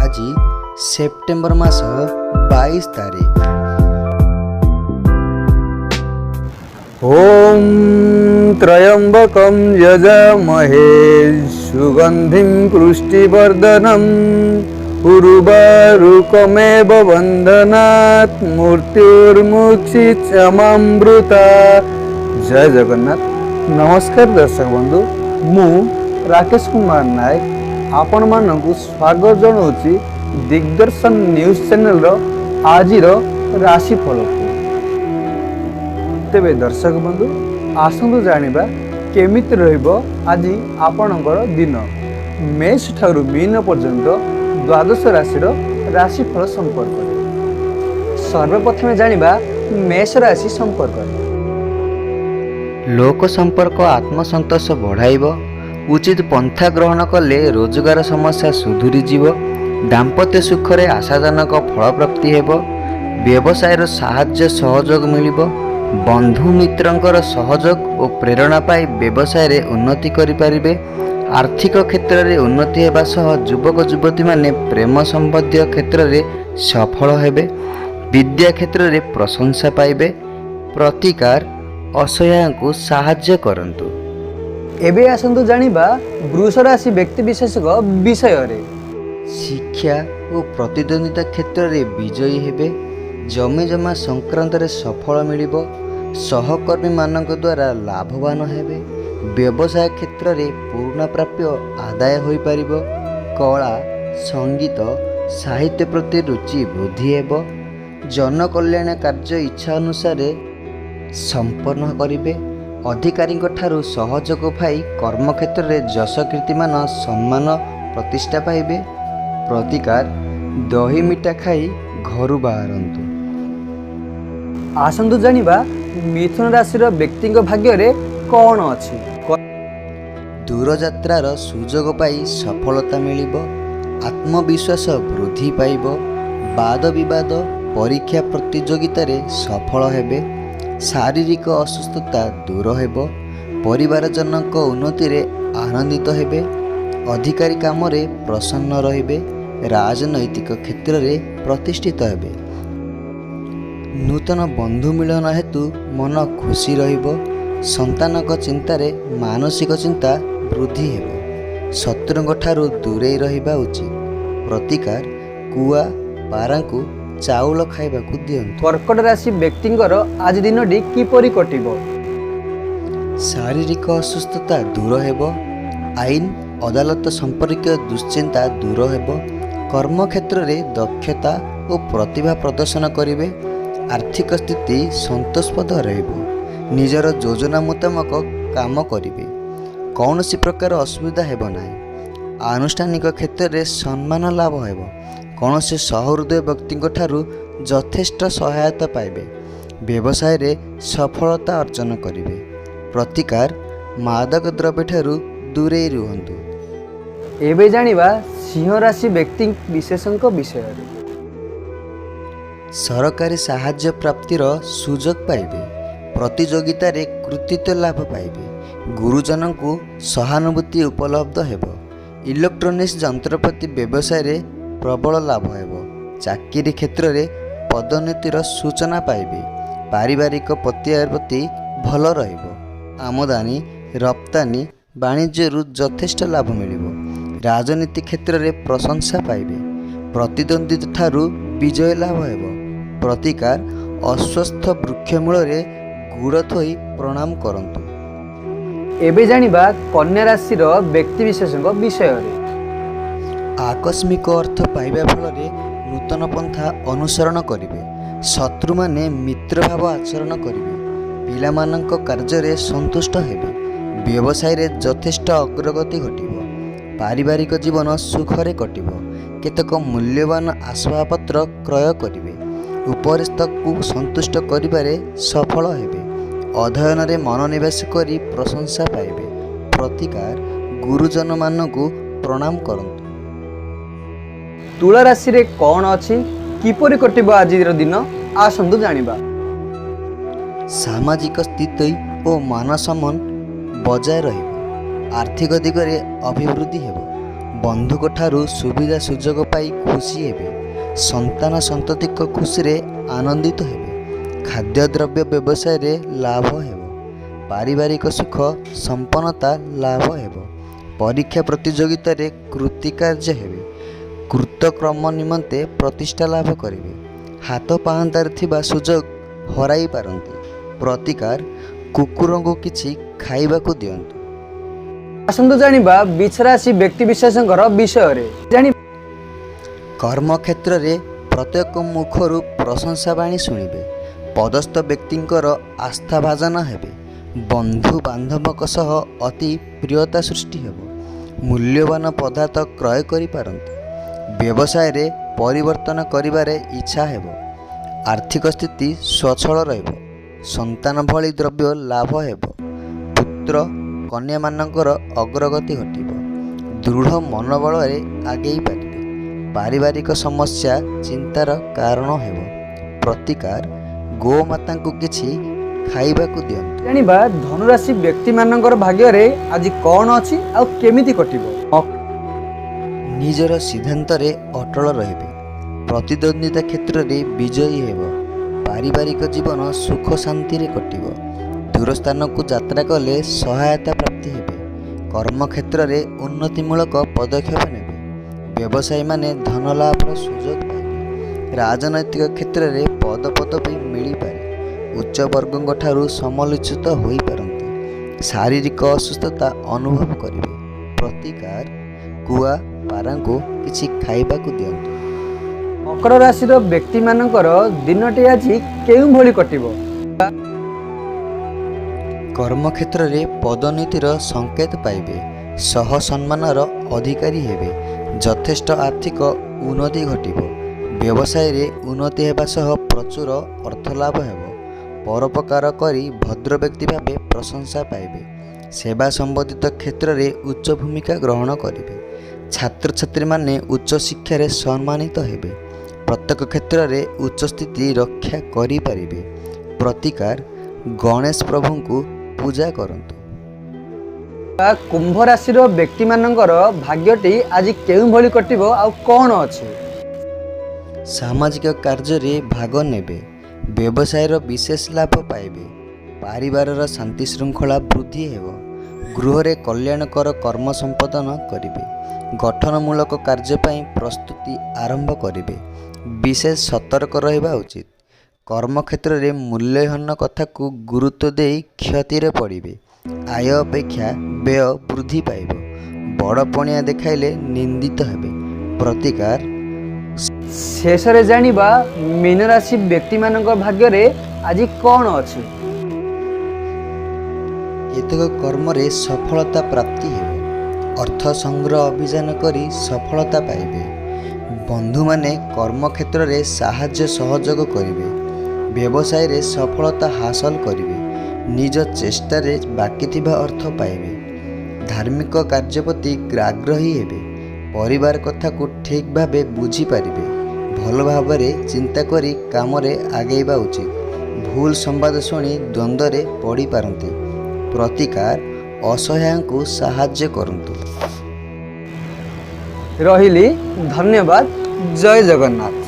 आज सेप्टेम्बर मास 22 तारीख। ओम त्र्यंबकं यजामहे सुगंधिं पुष्टिवर्धनम् उर्वारुकमेव बंधनात् मृत्युर्मुक्षितमृता। जय जगन्नाथ। नमस्कार दर्शक बंधु, मु राकेश कुमार नायक आपण मानकु स्वागत जनाऊँच दिग्दर्शन न्यूज चैनल आजिर राशिफल को। तेबे दर्शक बंधु आसतु जानिबा केमिति रहिबो आज आपणकर दिन। मेष ठारू मीन पर्यंत द्वादश राशि राशिफल संपर्क। सर्वप्रथम जानिबा मेष राशि संपर्क। लोक संपर्क आत्मसंतोष बढ़ाइब। उचित पंथा ग्रहण कले रोजगार समस्या सुधुरी जीव। दाम्पत्य सुखरे आशाजनक फल प्राप्ति हेब। व्यवसायर साहाय्य सहयोग मिलिब। बंधु मित्रंकर सहयोग और प्रेरणा पाई व्यवसाय रे उन्नति करि पारिबे। आर्थिक क्षेत्र रे उन्नति हेबा सह युवक युवती माने प्रेम संबंधी क्षेत्र रे सफल हेबे। विद्या क्षेत्र रे प्रशंसा पाइबे। प्रतिकार असहाय को साहाय्य करंतु। एबे आसंतु जानिबा वृष राशि व्यक्ति विशेष विषय रे। शिक्षा और प्रतिद्वंदिता क्षेत्र रे विजयी हेबे। जमी जमा संक्रांत रे सफल मिलिब। सहकर्मी मानक द्वारा लाभवान हेबे। व्यवसाय क्षेत्र रे पूर्ण प्राप्य आदाय होई परिबो। कला संगीत साहित्य प्रति रुचि वृद्धि हेबो। जन कल्याण कार्य इच्छा अनुसार संपन्न करिबे। अधिकारी ठारू सहयोग पाई कर्म क्षेत्र रे जश कीर्तिमान सम्मान प्रतिष्ठा पाइबे। प्रतिकार दही मिठा खाई घरु बाहरंतु। आसंतु जानिबा मिथुन राशि व्यक्ति भाग्य रे कौन अछि। दूर यात्रार सुजोग पाई सफलता मिलिब। आत्मविश्वास वृद्धि पाइब। वाद विवाद परीक्षा प्रतियोगिता रे सफल हेबे। शारीरिक असुस्थता दूर हेब। परिवार जनक उन्नति रे आनंदित हेबे। अधिकारी काम रे प्रसन्न रहिबे। राजनैतिक क्षेत्र रे प्रतिष्ठित हेबे। नूतन बंधु मिलन हेतु मन खुशी रहिब। संतानक चिंतार मानसिक चिंता वृद्धि हेब। शत्रुंक ठारू दूरेई रहिबा उचित। प्रतिकार कुआ पारांकु चाउल खाइबाकु दियंतु। कर्कट राशि व्यक्तिंकर आज दिनटी किपरि कटिबो। शारीरिक असुस्थता दूर हेब। आईन अदालत संपर्क दुश्चिंता दूर हेब। कर्म क्षेत्र रे दक्षता और प्रतिभा प्रदर्शन करिवे। आर्थिक स्थिति संतोषपद रहिबो। निजर योजना मुताबक काम करिवे। कौनसी प्रकार असुविधा हेब नाही। आनुष्ठानिक क्षेत्र रे सम्मान लाभ हेब। कौनसी सहृदय व्यक्ति ठारू यथेष्ट सहायता पाइबे। व्यवसाय रे सफलता अर्जन करिवे। प्रतिकार मादक द्रव्य ठारू दूरे रुहंतु। एबे जानिबा सिंह राशि व्यक्ति विशेषଙ୍କ विषय रे। सरकारी साहाय्य प्राप्तिर सुजोग पाइबे। प्रतियोगिता रे कृतित्व लाभ पाइबे। गुरुजन को सहानुभूति उपलब्ध हेब। इलेक्ट्रोनिक्स यंत्रपाति व्यवसाय रे प्रबल लाभ हेब। चाकरी क्षेत्र रे पदोन्नतिर सूचना पाइबे। पारिवारिक प्रति भल रहिब। आमदानी रप्तानी वाणिज्य यथेष्ट लाभ मिलिब। राजनीति क्षेत्र रे प्रशंसा पाइबे। प्रतिद्वंदी ठारू विजय लाभ हेब। प्रतिकार अस्वस्थ वृक्ष मूल रे गुड़ थोई प्रणाम करंतु। एबे जानिबा कन्या राशि व्यक्ति विशेषଙ୍କ विषय रे। आकस्मिक अर्थ पाइबा फल नूतन पंथा अनुसरण करिवे। शत्रु माने मित्र भाव आचरण करिवे। पिलामानंक कार्य रे संतुष्ट हेबे। व्यवसाय रे यथेष्ट अग्रगति घटिबो। पारिवारिक जीवन सुखरे कटिबो। केतक मूल्यवान आसबाबपत्र क्रय करिवे। उपरिस्थ को संतुष्ट करिबारे सफल हेबे। अध्ययन रे मनोनिवेश करी प्रशंसा पाइबे। प्रतिकार गुरुजन मानकु प्रणाम करंतु। तुला राशि रे कौन अछि किपरि कटिबो आजिर दिन आसंतु जानिबा। सामाजिक स्थिति और मान सम्मान बजाय रहिबो। आर्थिक दिगरे अभिवृद्धि हेब। ବନ୍ଧୁଙ୍କ ଠାରୁ ସୁବିଧା ସୁଯୋଗ ପାଇ ଖୁସି ହେବେ। ସନ୍ତାନ ସନ୍ତତିଙ୍କ ଖୁସିରେ ଆନନ୍ଦିତ ହେବେ। ଖାଦ୍ୟଦ୍ରବ୍ୟ ବ୍ୟବସାୟରେ ଲାଭ ହେବ। ପାରିବାରିକ ସୁଖ ସମ୍ପନ୍ନତା ଲାଭ ହେବ। ପରୀକ୍ଷା ପ୍ରତିଯୋଗିତାରେ କୃତିକାର୍ଯ୍ୟ ହେବେ। କୃତକର୍ମ ନିମନ୍ତେ ପ୍ରତିଷ୍ଠା ଲାଭ କରିବେ। ହାତ ପାହାନ୍ତାରେ ଥିବା ସୁଯୋଗ ହରାଇ ପାରନ୍ତି। ପ୍ରତିକାର କୁକୁରଙ୍କୁ କିଛି ଖାଇବାକୁ ଦିଅନ୍ତୁ। ଆସନ୍ତୁ ଜାଣିବା ବିଛରାଶି ବ୍ୟକ୍ତିବିଶେଷଙ୍କର ବିଷୟରେ। କର୍ମକ୍ଷେତ୍ରରେ ପ୍ରତ୍ୟେକ ମୁଖରୁ ପ୍ରଶଂସା ବାଣୀ ଶୁଣିବେ। ପଦସ୍ଥ ବ୍ୟକ୍ତିଙ୍କର ଆସ୍ଥାଭାଜନ ହେବେ। ବନ୍ଧୁ ବାନ୍ଧବଙ୍କ ସହ ଅତି ପ୍ରିୟତା ସୃଷ୍ଟି ହେବ। ମୂଲ୍ୟବାନ ପଦାର୍ଥ କ୍ରୟ କରିପାରନ୍ତି। ବ୍ୟବସାୟରେ ପରିବର୍ତ୍ତନ କରିବାରେ ଇଚ୍ଛା ହେବ। ଆର୍ଥିକ ସ୍ଥିତି ସ୍ୱଚ୍ଛଳ ରହିବ। ସନ୍ତାନ ଭଳି ଦ୍ରବ୍ୟ ଲାଭ ହେବ। ପୁତ୍ର କନ୍ୟାମାନଙ୍କର ଅଗ୍ରଗତି ଘଟିବ। ଦୃଢ଼ ମନୋବଳରେ ଆଗେଇ ପାରିବେ। ପାରିବାରିକ ସମସ୍ୟା ଚିନ୍ତାର କାରଣ ହେବ। ପ୍ରତିକାର ଗୋମାତାଙ୍କୁ କିଛି ଖାଇବାକୁ ଦିଅନ୍ତୁ। ଜାଣିବା ଧନୁରାଶି ବ୍ୟକ୍ତିମାନଙ୍କର ଭାଗ୍ୟରେ ଆଜି କ'ଣ ଅଛି ଆଉ କେମିତି କଟିବ। ନିଜର ସିଦ୍ଧାନ୍ତରେ ଅଟଳ ରହିବେ। ପ୍ରତିଦ୍ୱନ୍ଦ୍ୱିତା କ୍ଷେତ୍ରରେ ବିଜୟୀ ହେବ। ପାରିବାରିକ ଜୀବନ ସୁଖ ଶାନ୍ତିରେ କଟିବ। ଦୂରସ୍ଥାନକୁ ଯାତ୍ରା କଲେ ସହାୟତା ପ୍ରାପ୍ତି ହେବେ। କର୍ମକ୍ଷେତ୍ରରେ ଉନ୍ନତିମୂଳକ ପଦକ୍ଷେପ ନେବେ। ବ୍ୟବସାୟୀମାନେ ଧନ ଲାଭର ସୁଯୋଗ ପାଇବେ। ରାଜନୈତିକ କ୍ଷେତ୍ରରେ ପଦପଦବୀ ମିଳିପାରେ। ଉଚ୍ଚବର୍ଗଙ୍କ ଠାରୁ ସମାଲୋଚିତ ହୋଇପାରନ୍ତି। ଶାରୀରିକ ଅସୁସ୍ଥତା ଅନୁଭବ କରିବେ। ପ୍ରତିକାର କୁଆ ପାରାଙ୍କୁ କିଛି ଖାଇବାକୁ ଦିଅନ୍ତୁ। ମକର ରାଶିର ବ୍ୟକ୍ତିମାନଙ୍କର ଦିନଟି ଆଜି କେଉଁଭଳି କଟିବ। କର୍ମକ୍ଷେତ୍ରରେ ପଦୋନ୍ନତିର ସଂକେତ ପାଇବେ। ସହ ସମ୍ମାନର ଅଧିକାରୀ ହେବେ। ଯଥେଷ୍ଟ ଆର୍ଥିକ ଉନ୍ନତି ଘଟିବ। ବ୍ୟବସାୟରେ ଉନ୍ନତି ହେବା ସହ ପ୍ରଚୁର ଅର୍ଥଲାଭ ହେବ। ପରୋପକାର କରି ଭଦ୍ର ବ୍ୟକ୍ତି ଭାବେ ପ୍ରଶଂସା ପାଇବେ। ସେବା ସମ୍ବନ୍ଧିତ କ୍ଷେତ୍ରରେ ଉଚ୍ଚ ଭୂମିକା ଗ୍ରହଣ କରିବେ। ଛାତ୍ରଛାତ୍ରୀମାନେ ଉଚ୍ଚ ଶିକ୍ଷାରେ ସମ୍ମାନିତ ହେବେ। ପ୍ରତ୍ୟେକ କ୍ଷେତ୍ରରେ ଉଚ୍ଚ ସ୍ଥିତି ରକ୍ଷା କରିପାରିବେ। ପ୍ରତିକାର ଗଣେଶ ପ୍ରଭୁଙ୍କୁ ପୂଜା କରନ୍ତୁ। କୁମ୍ଭ ରାଶିର ବ୍ୟକ୍ତିମାନଙ୍କର ଭାଗ୍ୟଟି ଆଜି କେଉଁଭଳି କଟିବ ଆଉ କ'ଣ ଅଛି। ସାମାଜିକ କାର୍ଯ୍ୟରେ ଭାଗ ନେବେ। ବ୍ୟବସାୟର ବିଶେଷ ଲାଭ ପାଇବେ। ପାରିବାରର ଶାନ୍ତି ଶୃଙ୍ଖଳା ବୃଦ୍ଧି ହେବ। ଗୃହରେ କଲ୍ୟାଣକର କର୍ମ ସମ୍ପାଦନ କରିବେ। ଗଠନମୂଳକ କାର୍ଯ୍ୟ ପାଇଁ ପ୍ରସ୍ତୁତି ଆରମ୍ଭ କରିବେ। ବିଶେଷ ସତର୍କ ରହିବା ଉଚିତ। କର୍ମକ୍ଷେତ୍ରରେ ମୂଲ୍ୟହୀନ କଥାକୁ ଗୁରୁତ୍ୱ ଦେଇ କ୍ଷତିରେ ପଡ଼ିବେ। ଆୟ ଅପେକ୍ଷା ବ୍ୟୟ ବୃଦ୍ଧି ପାଇବ। ବଡ଼ ପଣିଆ ଦେଖାଇଲେ ନିନ୍ଦିତ ହେବେ। ପ୍ରତିକାର ଶେଷରେ ଜାଣିବା ମୀନରାଶି ବ୍ୟକ୍ତିମାନଙ୍କ ଭାଗ୍ୟରେ ଆଜି କ'ଣ ଅଛି। କେତେକ କର୍ମରେ ସଫଳତା ପ୍ରାପ୍ତି ହେବ। ଅର୍ଥ ସଂଗ୍ରହ ଅଭିଯାନ କରି ସଫଳତା ପାଇବେ। ବନ୍ଧୁମାନେ କର୍ମକ୍ଷେତ୍ରରେ ସାହାଯ୍ୟ ସହଯୋଗ କରିବେ। ବ୍ୟବସାୟରେ ସଫଳତା ହାସଲ କରିବେ। ନିଜ ଚେଷ୍ଟାରେ ବାକି ଥିବା ଅର୍ଥ ପାଇବେ। ଧାର୍ମିକ କାର୍ଯ୍ୟ ପ୍ରତି ଆଗ୍ରହୀ ହେବେ। ପରିବାର କଥାକୁ ଠିକ୍ ଭାବେ ବୁଝିପାରିବେ। ଭଲ ଭାବରେ ଚିନ୍ତା କରି କାମରେ ଆଗେଇବା ଉଚିତ। ଭୁଲ ସମ୍ବାଦ ଶୁଣି ଦ୍ୱନ୍ଦ୍ୱରେ ପଡ଼ିପାରନ୍ତି। ପ୍ରତିକାର ଅସହାୟଙ୍କୁ ସାହାଯ୍ୟ କରନ୍ତୁ। ରହିଲି ଧନ୍ୟବାଦ। ଜୟ ଜଗନ୍ନାଥ।